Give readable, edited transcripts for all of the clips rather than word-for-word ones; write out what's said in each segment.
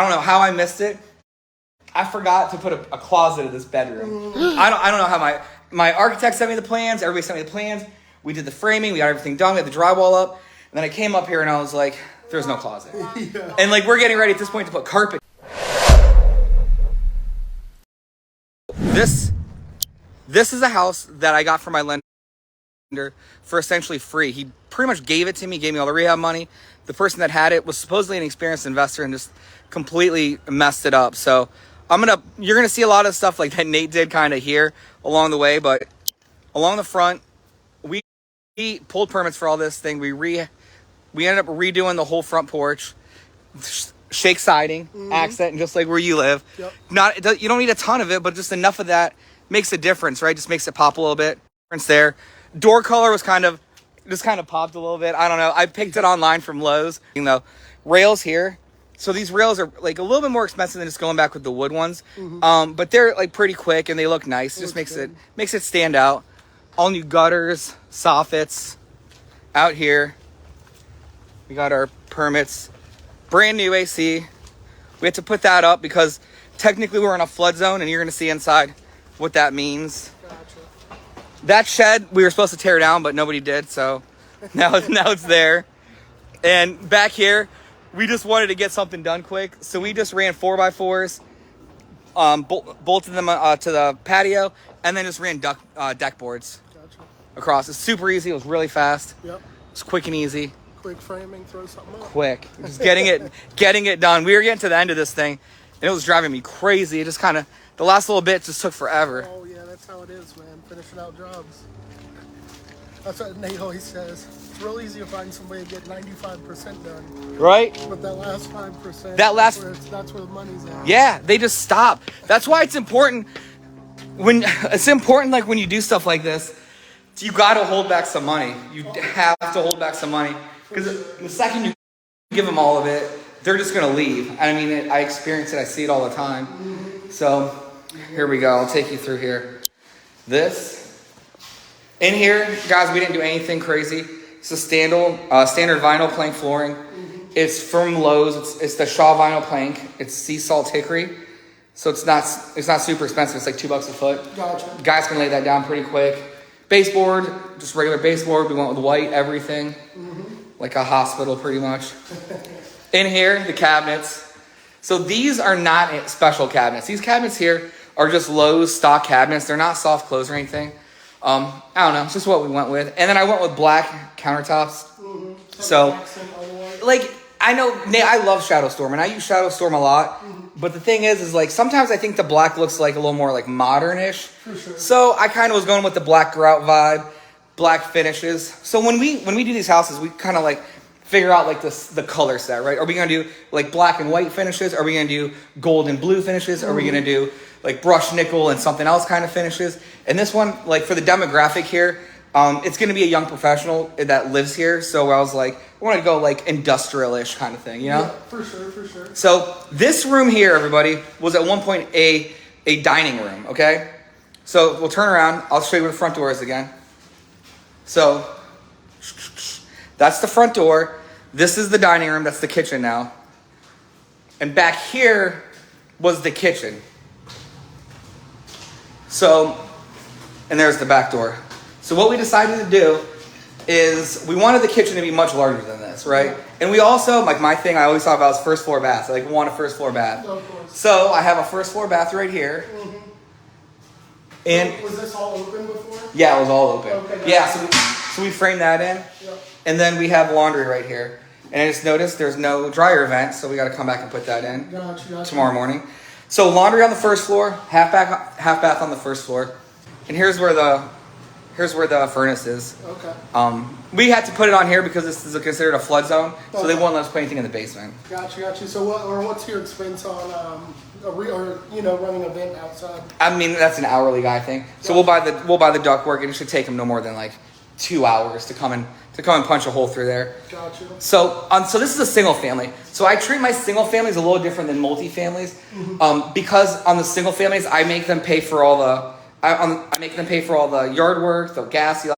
don't know how I missed it. I forgot to put a closet in this bedroom. I don't know how my architect sent me the plans. Everybody sent me the plans. We did the framing. We got everything done. We had the drywall up. And then I came up here and I was like, there's no closet. Yeah. And like, we're getting ready at this point to put carpet. This is a house that I got from my lender for essentially free. He pretty much gave it to me, gave me all the rehab money. The person that had it was supposedly an experienced investor and just completely messed it up. So you're gonna see a lot of stuff like that Nate did kind of here along the way, but along the front, we pulled permits for all this thing. We ended up redoing the whole front porch, shake siding, accent, just like where you live. Yep. You don't need a ton of it, but just enough of that makes a difference, right? Just makes it pop a little bit. Difference there. Door color was kind of popped a little bit. I don't know. I picked it online from Lowe's. You know, rails here. So these rails are like a little bit more expensive than just going back with the wood ones. But they're like pretty quick and they look nice. It just makes it stand out. All new gutters, soffits out here. We got our permits. Brand new AC. We had to put that up because technically we're in a flood zone and you're going to see inside what that means. Gotcha. That shed we were supposed to tear down, but nobody did. So now it's there. And back here, we just wanted to get something done quick. So we just ran 4x4s, bolted them to the patio, and then just ran deck boards across. It's super easy. It was really fast. Yep. It's quick and easy. Quick framing, throw something up. Quick. Just getting it done. We were getting to the end of this thing, and it was driving me crazy. It just kind of, the last little bit just took forever. Oh, yeah, that's how it is, man. Finishing out jobs. That's what Nate always says. It's real easy to find somebody to get 95% done. Right? But that last 5%, that's where the money's at. Yeah, they just stop. That's why it's important like when you do stuff like this, you got to hold back some money. You have to hold back some money. Because the second you give them all of it, they're just going to leave. I mean, I experience it. I see it all the time. So here we go. I'll take you through here. This. In here, guys, we didn't do anything crazy. It's a standard vinyl plank flooring. It's from Lowe's. It's the Shaw vinyl plank. It's sea salt hickory. So it's not super expensive. It's like $2 a foot. Gotcha. Guys can lay that down pretty quick. Baseboard, just regular baseboard. We went with white, everything. Like a hospital, pretty much. In here, the cabinets. So these are not special cabinets. These cabinets here are just Lowe's stock cabinets. They're not soft close or anything. I don't know. It's just what we went with. And then I went with black countertops. So, like, I know, Nate, I love Shadow Storm, and I use Shadow Storm a lot. But the thing is like, sometimes I think the black looks like a little more like modern-ish. For sure. So I kind of was going with the black grout vibe, black finishes. So when we do these houses, we kind of like figure out like the color set, right? Are we going to do like black and white finishes? Are we going to do gold and blue finishes? Are we going to do like brushed nickel and something else kind of finishes? And this one, like for the demographic here, it's going to be a young professional that lives here. So I was like, I want to go like industrial-ish kind of thing, you know? Yeah, for sure. So this room here, everybody, was at one point a dining room, okay? So we'll turn around. I'll show you where the front door is again. So that's the front door. This is the dining room. That's the kitchen now. And back here was the kitchen. So, and there's the back door. So what we decided to do is we wanted the kitchen to be much larger than this, right? And we also, like my thing I always talk about is first floor bath. I want a first floor bath. Of course. So I have a first floor bath right here. And was this all open before? Yeah, it was all open. Okay, yeah, so we framed that in. Yep. And then we have laundry right here. And I just noticed there's no dryer vent, so we got to come back and put that in tomorrow morning. So laundry on the first floor, half bath on the first floor. And here's where the furnace is. Okay. We had to put it on here because this is considered a flood zone, so they won't let us put anything in the basement. Gotcha. So what's your expense on running a vent outside? I mean, that's an hourly guy thing. So we'll buy the ductwork, and it should take them no more than like 2 hours to come and punch a hole through there. Gotcha. So this is a single family. So I treat my single families a little different than multi-families, because on the single families I make them pay for all the yard work, the gas, the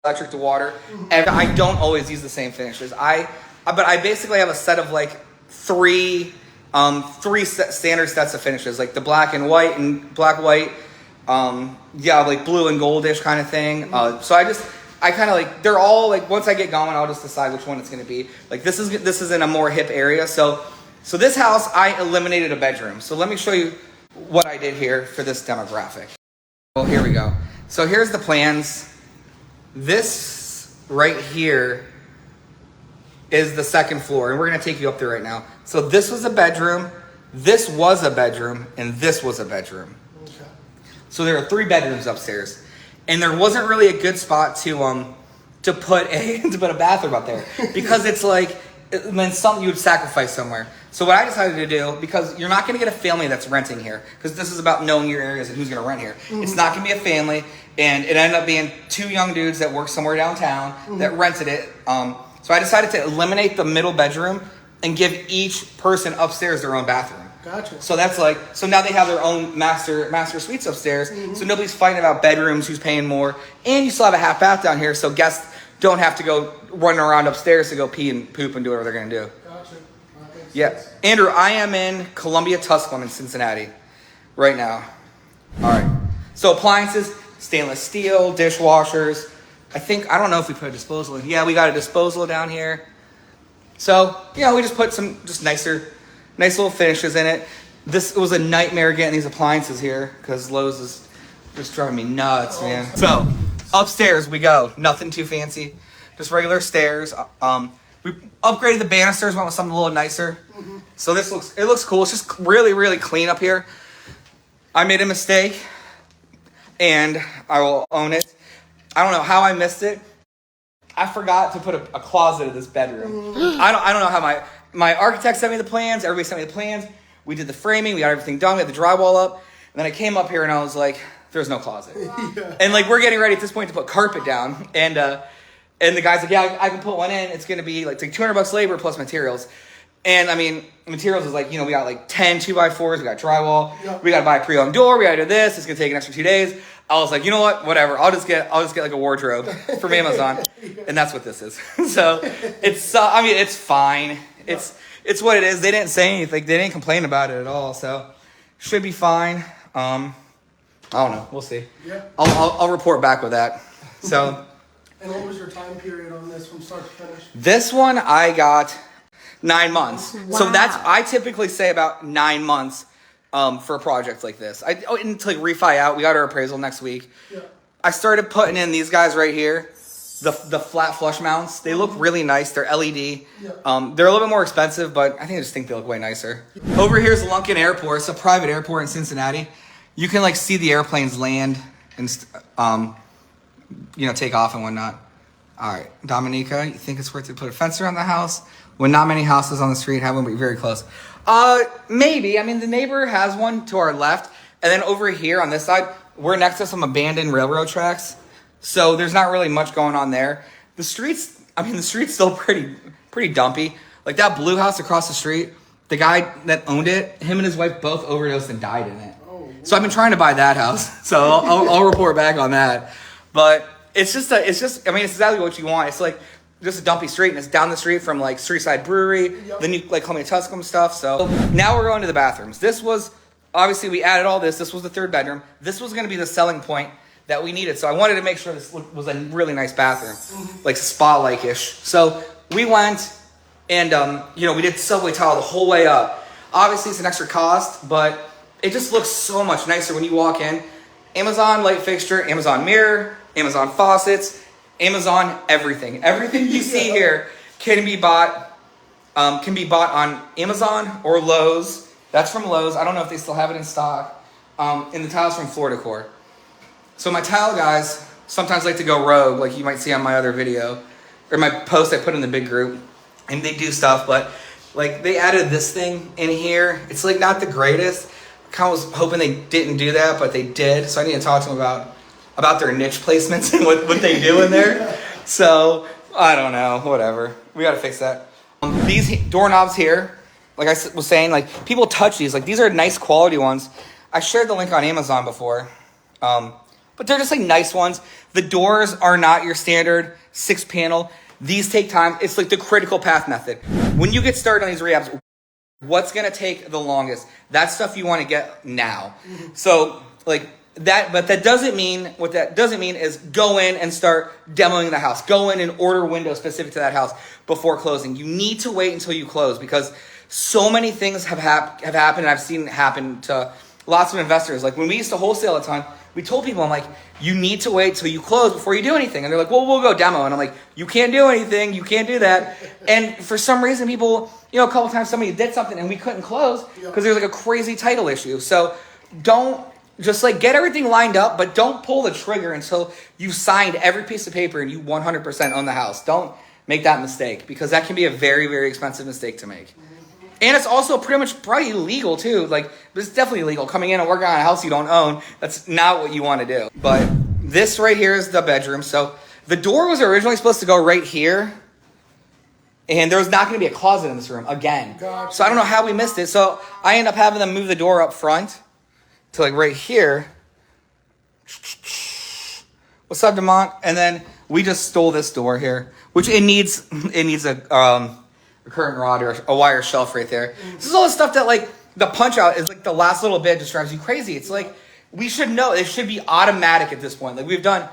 electric, the water, and I don't always use the same finishes. But I basically have a set of like 3 Three standard sets of finishes, like the black and white and black white. Yeah, like blue and goldish kind of thing. So I kind of like, they're all like, once I get going, I'll just decide which one it's going to be. Like this is in a more hip area. So this house, I eliminated a bedroom. So let me show you what I did here for this demographic. Well, here we go. So here's the plans. This right here is the second floor, and we're gonna take you up there right now. So this was a bedroom, this was a bedroom, and this was a bedroom. Okay. So there are 3 bedrooms upstairs, and there wasn't really a good spot to put a bathroom up there because it's like then something you would sacrifice somewhere. So what I decided to do, because you're not gonna get a family that's renting here, because this is about knowing your areas and who's gonna rent here. It's not gonna be a family, and it ended up being 2 young dudes that work somewhere downtown that rented it. So I decided to eliminate the middle bedroom and give each person upstairs their own bathroom. Gotcha. So that's like, so now they have their own master suites upstairs. So nobody's fighting about bedrooms, who's paying more, and you still have a half bath down here, so guests don't have to go running around upstairs to go pee and poop and do whatever they're gonna do. Gotcha. Yeah, Andrew, I am in Columbia, Tusculum in Cincinnati right now. All right. So appliances, stainless steel, dishwashers. I don't know if we put a disposal in. Yeah, we got a disposal down here. So, yeah, we just put some nice little finishes in it. This was a nightmare getting these appliances here because Lowe's is just driving me nuts, man. So, upstairs we go. Nothing too fancy. Just regular stairs. We upgraded the banisters, went with something a little nicer. So it looks cool. It's just really, really clean up here. I made a mistake, and I will own it. I don't know how I missed it. I forgot to put a closet in this bedroom. I don't know how my architect sent me the plans. Everybody sent me the plans. We did the framing. We got everything done. We had the drywall up. And then I came up here and I was like, there's no closet. Yeah. And like we're getting ready at this point to put carpet down. And the guy's like, yeah, I can put one in. It's going to be like $200 labor plus materials. And I mean, materials is like, we got like 10 2x4s. We got drywall. Yep. We got to buy a pre-owned door. We got to do this. It's going to take an extra 2 days. I was like, you know what? Whatever. I'll just get like a wardrobe from Amazon, and that's what this is. So it's it's fine. It's what it is. They didn't say anything. They didn't complain about it at all. So should be fine. I don't know. We'll see. Yeah. I'll report back with that. So. And what was your time period on this from start to finish? This one I got 9 months. Wow. So I typically say about 9 months. For a project like this. And to like refi out, we got our appraisal next week. Yeah. I started putting in these guys right here, the flat flush mounts. They look really nice. They're LED. Yeah. They're a little bit more expensive, but I think they look way nicer. Over here is Lunken Airport. It's a private airport in Cincinnati. You can like see the airplanes land and take off and whatnot. All right, Dominica, you think it's worth it to put a fence around the house? When not many houses on the street have one, but you're very close. Maybe. I mean, the neighbor has one to our left, and then over here on this side, we're next to some abandoned railroad tracks, so there's not really much going on there. The street's still pretty dumpy. Like that blue house across the street, the guy that owned it, him and his wife both overdosed and died in it. So I've been trying to buy that house, so I'll report back on that. But it's exactly what you want. It's like just a dumpy street, and it's down the street from like Streetside Brewery, the new like Columbia Tusculum stuff. So now we're going to the bathrooms. This was obviously we added all this. This was the 3rd bedroom. This was going to be the selling point that we needed. So I wanted to make sure this was a really nice bathroom, like spa-like ish. So we went and we did subway tile the whole way up. Obviously it's an extra cost, but it just looks so much nicer when you walk in. Amazon light fixture, Amazon mirror, Amazon faucets. Amazon, everything you see here can be bought on Amazon or Lowe's. That's from Lowe's. I don't know if they still have it in stock. And the tile's from Florida Core. So my tile guys sometimes like to go rogue, like you might see on my other video or my post I put in the big group, and they do stuff, but like they added this thing in here. It's like not the greatest. I kind of was hoping they didn't do that, but they did. So I need to talk to them about their niche placements and what they do in there. So, I don't know, whatever. We gotta fix that. These doorknobs here, like I was saying, like people touch these. Like these are nice quality ones. I shared the link on Amazon before. But they're just like nice ones. The doors are not your standard 6-panel. These take time. It's like the critical path method. When you get started on these rehabs, What's gonna take the longest? That's stuff you want to get now. So like that, but that doesn't mean, what that doesn't mean is go in and start demoing the house. Go in and order windows specific to that house before closing. You need to wait until you close, because so many things have happened, and I've seen it happen to lots of investors. Like when we used to wholesale a ton, we told people, I'm like, you need to wait till you close before you do anything. And they're like, well, we'll go demo. And I'm like, you can't do anything. You can't do that. And for some reason, people, a couple times somebody did something and we couldn't close because there's like a crazy title issue. So don't just like get everything lined up, but don't pull the trigger until you signed every piece of paper and you 100% own the house. Don't make that mistake, because that can be a very, very expensive mistake to make. And it's also probably illegal too. Like, it's definitely illegal coming in and working on a house you don't own. That's not what you want to do. But this right here is the bedroom. So the door was originally supposed to go right here, and there was not going to be a closet in this room again. Gotcha. So I don't know how we missed it. So I end up having them move the door up front to like right here. What's up, Demont? And then we just stole this door here, which it needs a curtain rod or a wire shelf right there. This is all the stuff that like the punch out is like the last little bit just drives you crazy. It's like, we should know, it should be automatic at this point. Like you've done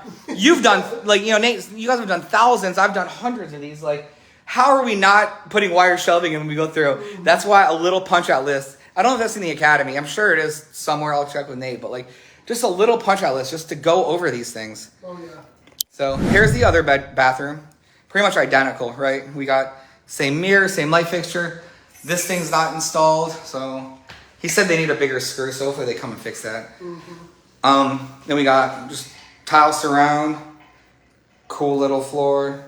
like, Nate, you guys have done thousands. I've done hundreds of these. Like, how are we not putting wire shelving in when we go through? That's why a little punch out list. I don't know if that's in the academy. I'm sure it is somewhere. I'll check with Nate, but like just a little punch out list just to go over these things. Oh yeah. So here's the other bathroom. Pretty much identical, right? We got same mirror, same light fixture. This thing's not installed, so he said they need a bigger screw, so hopefully they come and fix that. Then we got just tile surround, cool little floor.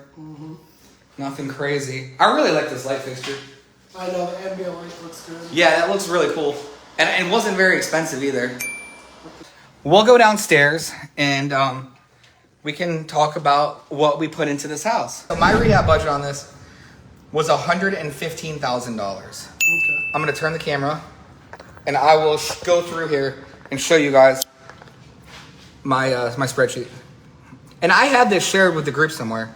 Nothing crazy. I really like this light fixture. I know, the ambient light looks good. Yeah, that looks really cool. And it wasn't very expensive either. We'll go downstairs and we can talk about what we put into this house. So my rehab budget on this was $115,000. Okay. I'm gonna turn the camera and I will go through here and show you guys my my spreadsheet. And I had this shared with the group somewhere.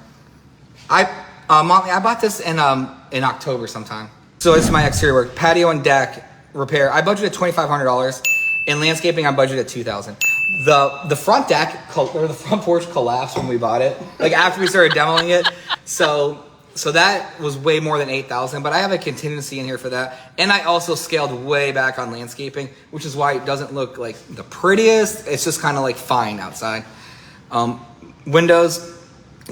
I bought this in October sometime. So it's my exterior work, patio and deck repair. I budgeted $2,500. In landscaping, I budgeted $2,000. The front deck or the front porch collapsed when we bought it, like after we started demoing it. So that was way more than $8,000, but I have a contingency in here for that. And I also scaled way back on landscaping, which is why it doesn't look like the prettiest. It's just kind of like fine outside. Windows,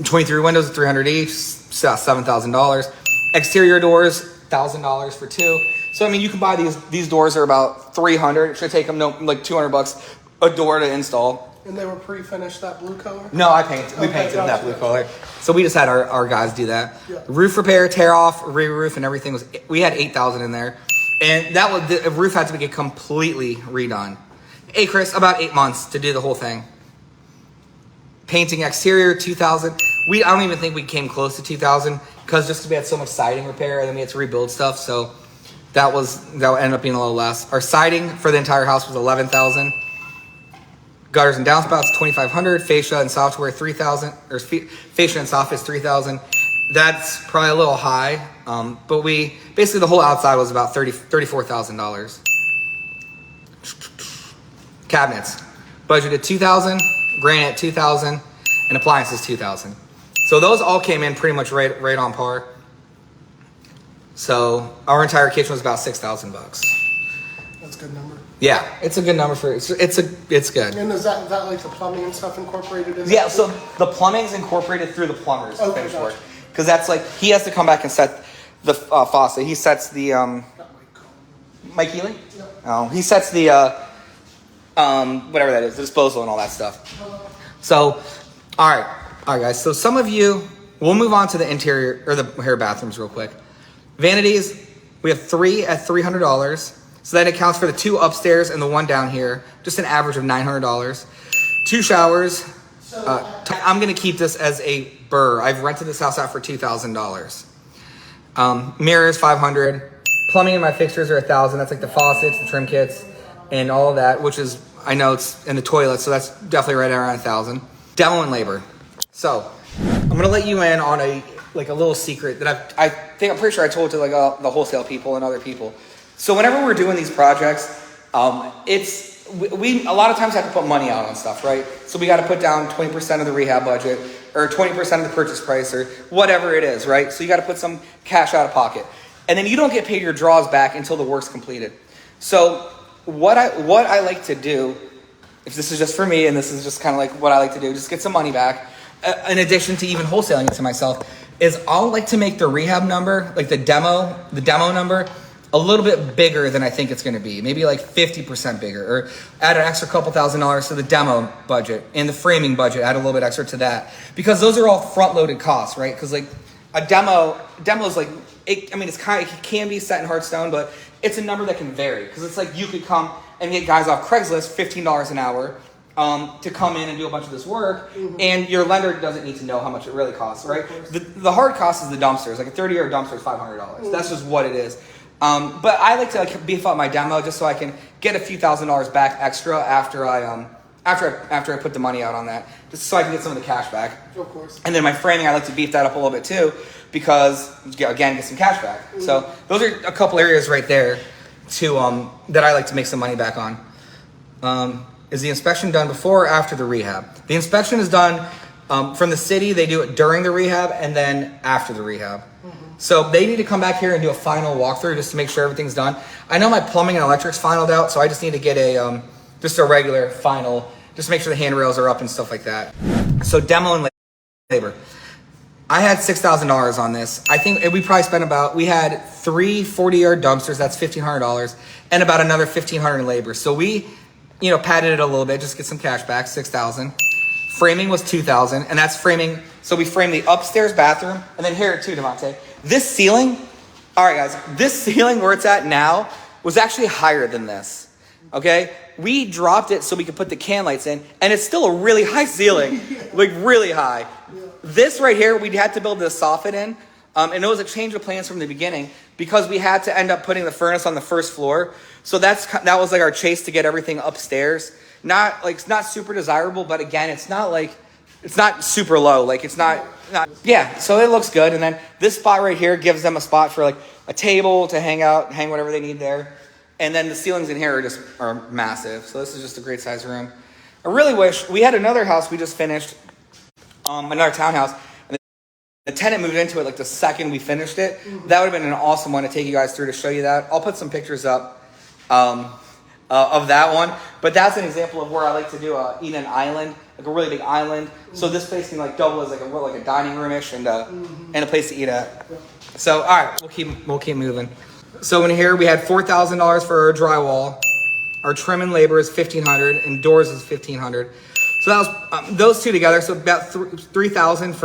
23 windows at $300 each, $7,000. Exterior doors, $1,000 for two. So I mean, you can buy these doors are about $300. It should take them like $200 a door to install. And they were pre-finished that blue color? No, we painted that blue color. So we just had our guys do that. Yeah. Roof repair, tear off, re-roof, and everything we had $8,000 in there. And the roof had to get completely redone. Hey Chris, about 8 months to do the whole thing. Painting exterior, $2,000. I don't even think we came close to $2,000 because we had so much siding repair and then we had to rebuild stuff. So that ended up being a little less. Our siding for the entire house was $11,000. Gutters and downspouts, $2,500. Fascia and software, $3,000. Or fascia and soffit, $3,000. That's probably a little high, but basically the whole outside was about $34,000. Cabinets, budgeted $2,000. Granite, $2,000. And appliances, $2,000. So those all came in pretty much right on par. So our entire kitchen was about $6,000. That's a good number. Yeah, it's a good number for it's good. And is that like the plumbing and stuff incorporated in? Yeah, so the plumbing's incorporated through the plumber's finished work, because that's like he has to come back and set the faucet. He sets the Mike Healy. Yeah. Oh, he sets the whatever that is, the disposal and all that stuff. So, all right, guys. So some of you, we'll move on to the interior or the hair bathrooms real quick. Vanities, we have 3 at $300. So that accounts for the 2 upstairs and the 1 down here. Just an average of $900. 2 showers. I'm going to keep this as a BRRRR. I've rented this house out for $2,000. Mirrors, $500. Plumbing and my fixtures are $1,000. That's like the faucets, the trim kits, and all of that, which is, I know it's in the toilet, so that's definitely right around $1,000. Demo and labor. So I'm going to let you in on a little secret that I'm pretty sure I told to the wholesale people and other people. So whenever we're doing these projects, we a lot of times have to put money out on stuff, right? So we got to put down 20% of the rehab budget or 20% of the purchase price or whatever it is, right? So you got to put some cash out of pocket. And then you don't get paid your draws back until the work's completed. So what I like to do, if this is just for me and this is just kind of like what I like to do, just get some money back, in addition to even wholesaling it to myself, is I'll like to make the rehab number, like the demo number, a little bit bigger than I think it's going to be. Maybe like 50% bigger, or add an extra couple $1,000s to the demo budget and the framing budget, add a little bit extra to that. Because those are all front-loaded costs, right? Because like a demo is like, it can be set in hard stone, but it's a number that can vary. Because it's like you could come and get guys off Craigslist $15 an hour to come in and do a bunch of this work, and your lender doesn't need to know how much it really costs, right? The hard cost is the dumpsters. Like a 30-yard dumpster is $500. That's just what it is. But I like to beef up my demo just so I can get a few $1,000s back extra after I put the money out on that, just so I can get some of the cash back. Of course. And then my framing, I like to beef that up a little bit too, because again, get some cash back. So those are a couple areas right there to that I like to make some money back on. Is the inspection done before or after the rehab? The inspection is done from the city. They do it during the rehab and then after the rehab. So they need to come back here and do a final walkthrough just to make sure everything's done. I know my plumbing and electric's finaled out, so I just need to get just a regular final, just to make sure the handrails are up and stuff like that. So demo and labor. I had $6,000 on this. I think we probably spent we had 3 40-yard dumpsters, that's $1,500, and about another $1,500 in labor. So we, padded it a little bit, just get some cash back, $6,000. Framing was $2,000, and that's framing. So we framed the upstairs bathroom, and then here too, Devontae. This ceiling, all right, guys, this ceiling where it's at now was actually higher than this. Okay, we dropped it so we could put the can lights in, and it's still a really high ceiling, like really high. This right here, we had to build the soffit in, and it was a change of plans from the beginning because we had to end up putting the furnace on the first floor. So that was like our chase to get everything upstairs. It's not super desirable, but again, it's not super low. Like it's not, yeah. So it looks good. And then this spot right here gives them a spot for like a table to hang whatever they need there. And then the ceilings in here are massive. So this is just a great size room. I really wish we had another house we just finished, another townhouse. And the tenant moved into it like the second we finished it. That would have been an awesome one to take you guys through to show you that. I'll put some pictures up of that one. But that's an example of where I like to do eat an island, like a really big island. So this place can like double as like a dining room-ish and a place to eat at. So all right, we'll keep moving. So in here we had $4,000 for our drywall. Our trim and labor is $1,500, and doors is $1,500. So that was those two together. So about $3,000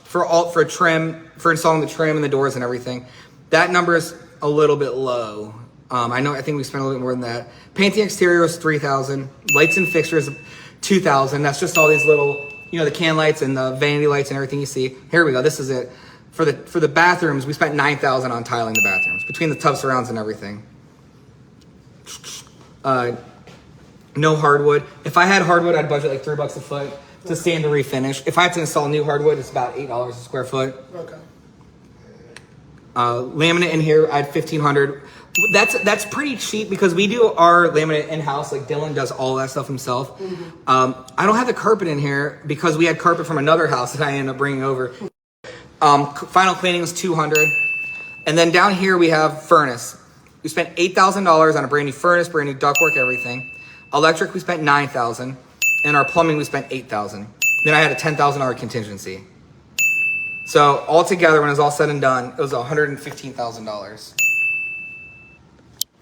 for trim, for installing the trim and the doors and everything. That number is a little bit low. I think we spent a little bit more than that. Painting exterior was $3,000. Lights and fixtures, $2,000. That's just all these little, the can lights and the vanity lights and everything you see. Here we go. This is it. For the bathrooms, we spent $9,000 on tiling the bathrooms between the tub surrounds and everything. No hardwood. If I had hardwood, I'd budget like $3 a foot to sand to refinish. If I had to install new hardwood, it's about $8 a square foot. Okay. Laminate in here, I had $1,500. That's pretty cheap because we do our laminate in-house. Like Dylan does all that stuff himself. I don't have the carpet in here because we had carpet from another house that I ended up bringing over. Final cleaning was $200. And then down here we have furnace. We spent $8,000 on a brand new furnace, brand new ductwork, everything. Electric, we spent $9,000. And our plumbing, we spent $8,000. Then I had a $10,000 contingency. So altogether, when it was all said and done, it was $115,000.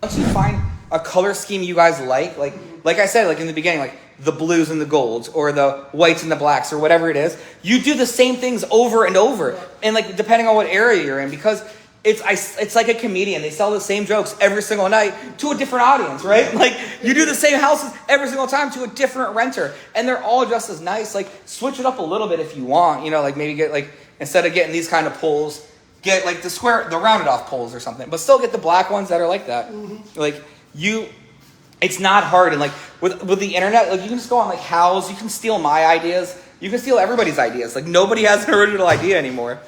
Once you find a color scheme you guys like I said, like in the beginning, like the blues and the golds or the whites and the blacks or whatever it is, you do the same things over and over. And like, depending on what area you're in, because it's like a comedian. They sell the same jokes every single night to a different audience, right? Like you do the same houses every single time to a different renter and they're all just as nice. Like switch it up a little bit if you want, like maybe get like, instead of getting these kind of poles, get like the rounded off poles or something, but still get the black ones that are like that. Like it's not hard. And like with the internet, like you can just go on like Houzz, you can steal my ideas. You can steal everybody's ideas. Like nobody has an original idea anymore.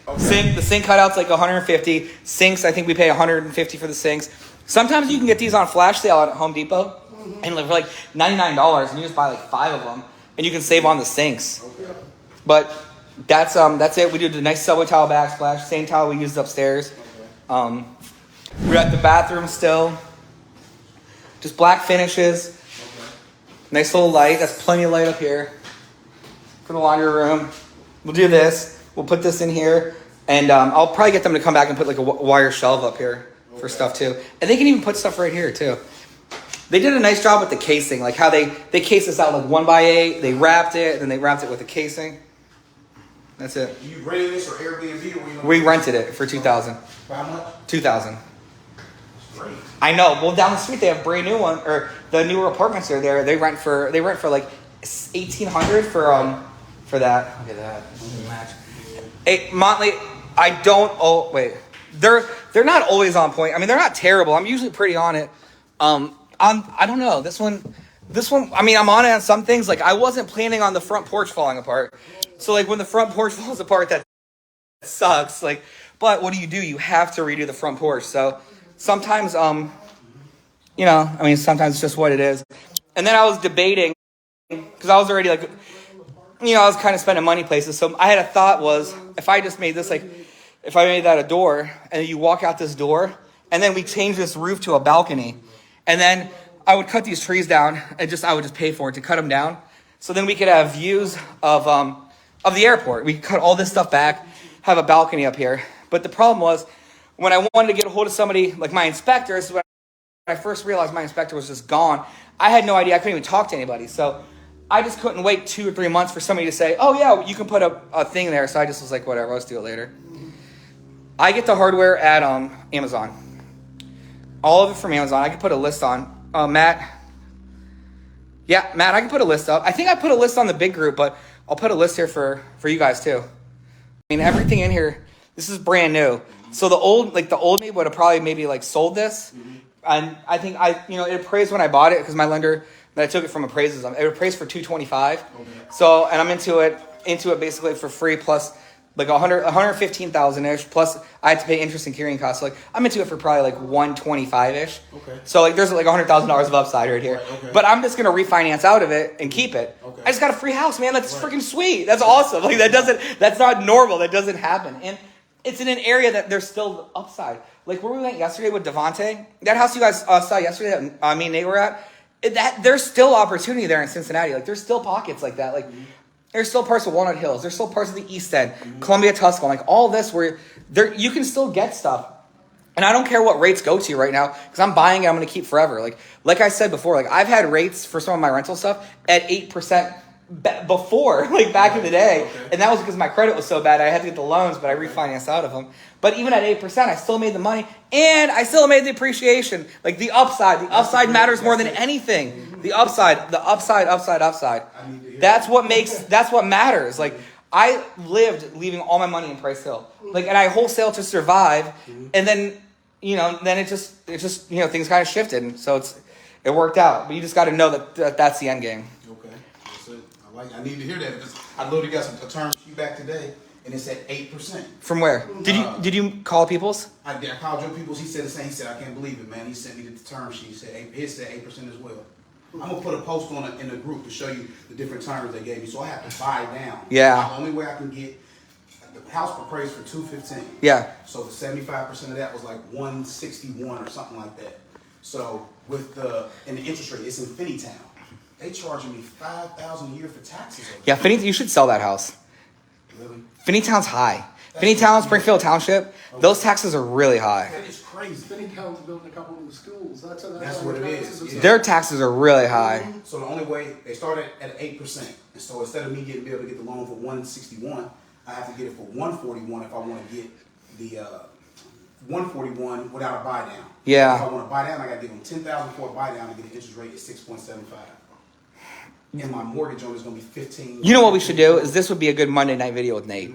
Okay. The sink cutout's like 150. Sinks, I think we pay 150 for the sinks. Sometimes you can get these on flash sale at Home Depot, and for like $99, and you just buy like 5 of them, and you can save on the sinks. Okay. But that's it. We did a nice subway towel backsplash, same towel we used upstairs. Okay. We're at the bathroom still. Just black finishes. Okay. Nice little light. That's plenty of light up here for the laundry room. We'll do this. We'll put this in here. And I'll probably get them to come back and put like a wire shelf up here for stuff too. And they can even put stuff right here too. They did a nice job with the casing. Like how they cased this out like 1x8. They wrapped it, and then they wrapped it with the casing. That's it. You rented this or Airbnb? Or We rented it for $2,000. For how much? $2,000. Great. I know. Well, down the street they have brand new one, or the newer apartments are there. They rent for like $1,800 for that. Look at that. Match. Hey, Motley, I don't. Oh wait, they're not always on point. I mean, they're not terrible. I'm usually pretty on it. I don't know this one. I mean, I'm on it on some things. Like I wasn't planning on the front porch falling apart. So like when the front porch falls apart, that sucks. Like, but what do? You have to redo the front porch. So sometimes, sometimes it's just what it is. And then I was debating because I was already like, I was kind of spending money places. So I had a thought was if I just made this like, if I made that a door and you walk out this door and then we change this roof to a balcony, and then I would cut these trees down and I would just pay for it to cut them down. So then we could have views of the airport. We could cut all this stuff back, have a balcony up here. But the problem was when I wanted to get a hold of somebody like my inspector, this is when I first realized my inspector was just gone. I had no idea. I couldn't even talk to anybody. So I just couldn't wait 2 or 3 months for somebody to say, oh yeah, you can put a thing there. So I just was like, whatever, let's do it later. I get the hardware at Amazon. All of it from Amazon. I could put a list on. Matt, I can put a list up. I think I put a list on the big group, but I'll put a list here for you guys too. I mean, everything in here, this is brand new. So the old me would have probably maybe like sold this. And I think it appraised when I bought it because my lender that I took it from appraises. It appraised for $225. Okay. So, and I'm into it basically for free plus like 115,000-ish plus I had to pay interest and carrying costs. So like I'm into it for probably like 125-ish. Okay. So like there's like $100,000 of upside right here. Right, okay. But I'm just gonna refinance out of it and keep it. Okay. I just got a free house, man. That's freaking sweet. That's awesome. Like that's not normal. That doesn't happen. And it's in an area that there's still upside. Like where we went yesterday with Devontae, that house you guys saw yesterday that me and Nate were at, there's still opportunity there in Cincinnati. Like there's still pockets like that. Like there's still parts of Walnut Hills. There's still parts of the East End, Columbia, Tuscaloosa, like all this where you can still get stuff. And I don't care what rates go to right now because I'm buying it. I'm going to keep forever. Like I said before, like I've had rates for some of my rental stuff at 8% before, like back in the day. Okay. And that was because my credit was so bad. I had to get the loans, but I refinanced out of them. But even at 8%, I still made the money and I still made the appreciation. Like the upside matters more than anything. The upside. That's what matters. Like I lived leaving all my money in Price Hill. Like, and I wholesale to survive. And then, then it just things kind of shifted. And so it worked out. But you just got to know that's the end game. Okay. That's it. I need to hear that because I literally got a term sheet back today. And it said 8%. From where? Did you call Peoples? I called Joe Peoples. He said the same. He said, I can't believe it, man. He sent me the term sheet. He said it said 8% as well. I'm gonna put a post in the group to show you the different terms they gave me. So I have to buy down. Yeah. The only way I can get the house appraised for $215. Yeah. So the 75% of that was like $161 or something like that. So with the interest rate, it's in Finneytown. They charging me $5,000 a year for taxes. Yeah, you should sell that house. Really? Finneytown's high. Finneytown, Springfield Township, those taxes are really high. That is crazy. Finneytown's building a couple of the schools. That's what it is. Yeah. Their taxes are really high. So the only way they started at 8%, and so instead of me be able to get the loan for $161, I have to get it for $141 if I want to get the $141 without a buy down. Yeah. If I want to buy down, I got to give them $10,000 for a buy down to get the interest rate at 6.75. And my mortgage on is going to be $15. You know what we should do is this would be a good Monday night video with Nate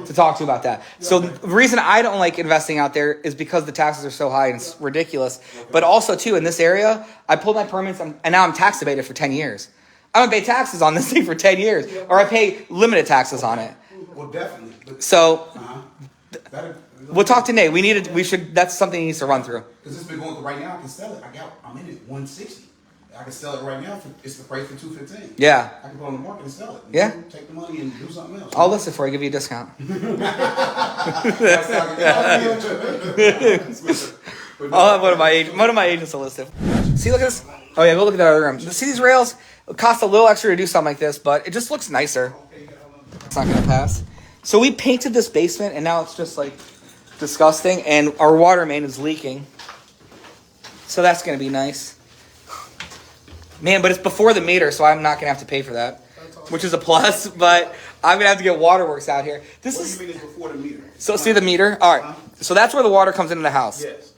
to talk to you about that. So the reason I don't like investing out there is because the taxes are so high and it's ridiculous. But also too in this area, I pulled my permits and now I'm tax abated for 10 years. I'm gonna pay taxes on this thing for 10 years, or I pay limited taxes on it. Well, definitely. So We'll talk to Nate. We should, that's something he needs to run through. Because it's been going through right now. I can sell it. I'm in it 160. I can sell it right now. It's the price for 215. Yeah. I can put it on the market and sell it. Yeah. Take the money and do something else. I'll list it for you, give you a discount. I'll have one of my agents to list it. See, look at this. Oh yeah, go look at that other room. See these rails? It costs a little extra to do something like this, but it just looks nicer. It's not gonna pass. So we painted this basement, and now it's just like disgusting, and our water main is leaking. So that's gonna be nice. Man, but it's before the meter, so I'm not gonna have to pay for that, which is a plus. But I'm gonna have to get waterworks out here. What do you mean it's before the meter? So see the meter? All right. So that's where the water comes into the house. Yes.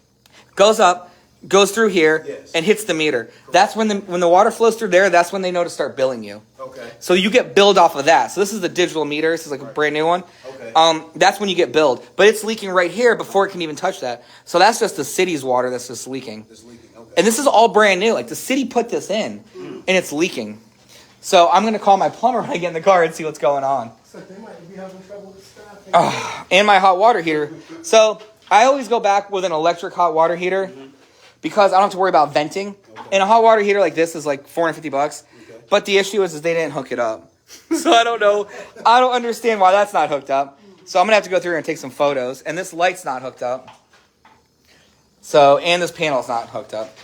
Goes up, goes through here, Yes. and hits the meter. That's when the water flows through there. That's when they know to start billing you. Okay. So you get billed off of that. So this is the digital meter. This is like a brand new one. Okay. That's when you get billed. But it's leaking right here before it can even touch that. So that's just the city's water that's just leaking. It's leaking. Okay. And this is all brand new. Like the city put this in, and it's leaking. So I'm gonna call my plumber when I get in the car and see what's going on. So they might be having trouble with staffing. Oh, and my hot water heater. So I always go back with an electric hot water heater because I don't have to worry about venting. And a hot water heater like this is like $450. Okay. But the issue is they didn't hook it up. So I don't know. I don't understand why that's not hooked up. So I'm gonna have to go through here and take some photos. And this light's not hooked up. So, and this panel's not hooked up.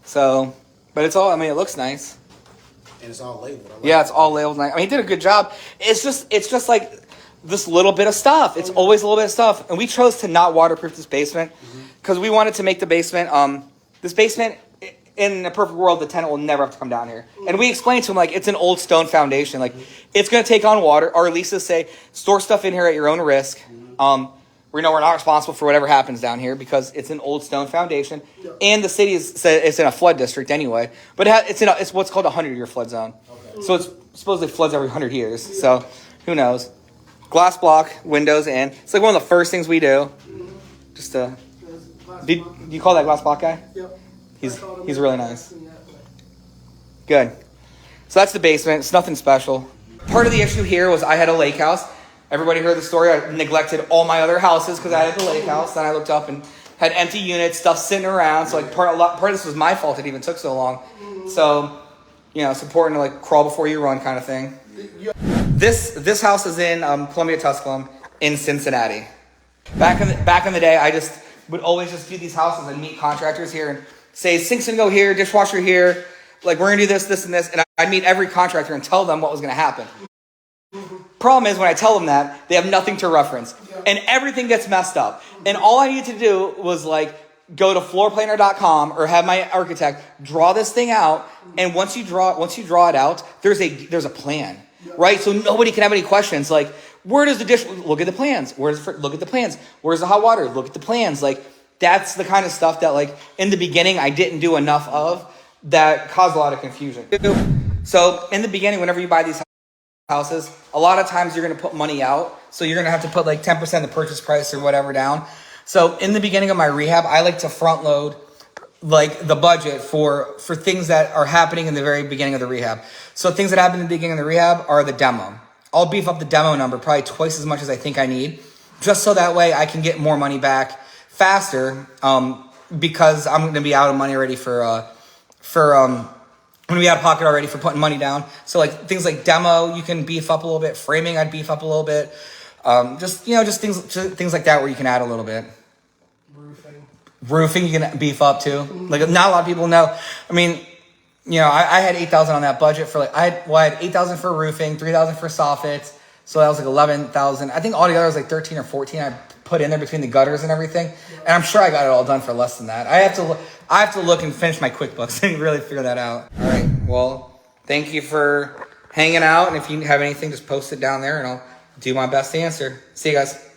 So, but it's all, I mean, it looks nice. And it's all labeled. I like Yeah, it. it's all labeled nice. I mean, he did a good job. It's just like this little bit of stuff. It's always a little bit of stuff. And we chose to not waterproof this basement because we wanted to make the basement, this basement, in a perfect world, the tenant will never have to come down here. And we explained to him, like, it's an old stone foundation. Like, it's going to take on water. Our leases say, store stuff in here at your own risk. We know we're not responsible for whatever happens down here because it's an old stone foundation. And the city it's in a flood district anyway. But it's what's called a 100-year flood zone. Okay. So it's supposedly floods every 100 years. So who knows? Glass block, windows in. It's like one of the first things we do. Just do you call that glass block guy? Yep. He's really nice. Good. So that's the basement. It's nothing special. Part of the issue here was I had a lake house. Everybody heard the story. I neglected all my other houses because I had the lake house. Then I looked up and had empty units, stuff sitting around. So like part of this was my fault. It even took so long. So, it's important to like crawl before you run kind of thing. This house is in Columbia Tusculum in Cincinnati. Back in the day, I just would always just do these houses and meet contractors here and say sinks can go here, dishwasher here. Like we're gonna do this, this, and this, and I'd meet every contractor and tell them what was gonna happen. Problem is, when I tell them that, they have nothing to reference. And everything gets messed up. And all I needed to do was like go to floorplaner.com or have my architect draw this thing out. And once you draw it out, there's a plan, right? So nobody can have any questions. Like, where does the dish? Look at the plans. Look at the plans. Where's the hot water? Look at the plans. Like, that's the kind of stuff that like in the beginning I didn't do enough of that caused a lot of confusion. So in the beginning, whenever you buy these houses, a lot of times you're going to put money out. So you're going to have to put like 10% of the purchase price or whatever down. So in the beginning of my rehab, I like to front load like the budget for things that are happening in the very beginning of the rehab. So things that happen in the beginning of the rehab are the demo. I'll beef up the demo number probably twice as much as I think I need, just so that way I can get more money back faster, because I'm going to be out of money already I'm going to be out of pocket already for putting money down. So like things like demo, you can beef up a little bit. Framing, I'd beef up a little bit. Just things like that where you can add a little bit. Roofing you can beef up too. Like not a lot of people know. I mean, I had $8,000 on that budget for like I had $8,000 for roofing, $3,000 for soffits. So that was like $11,000. I think altogether it was like 13 or 14 I put in there between the gutters and everything. And I'm sure I got it all done for less than that. I have to look and finish my QuickBooks and really figure that out. All right. Well, thank you for hanging out. And if you have anything, just post it down there and I'll do my best to answer. See you guys.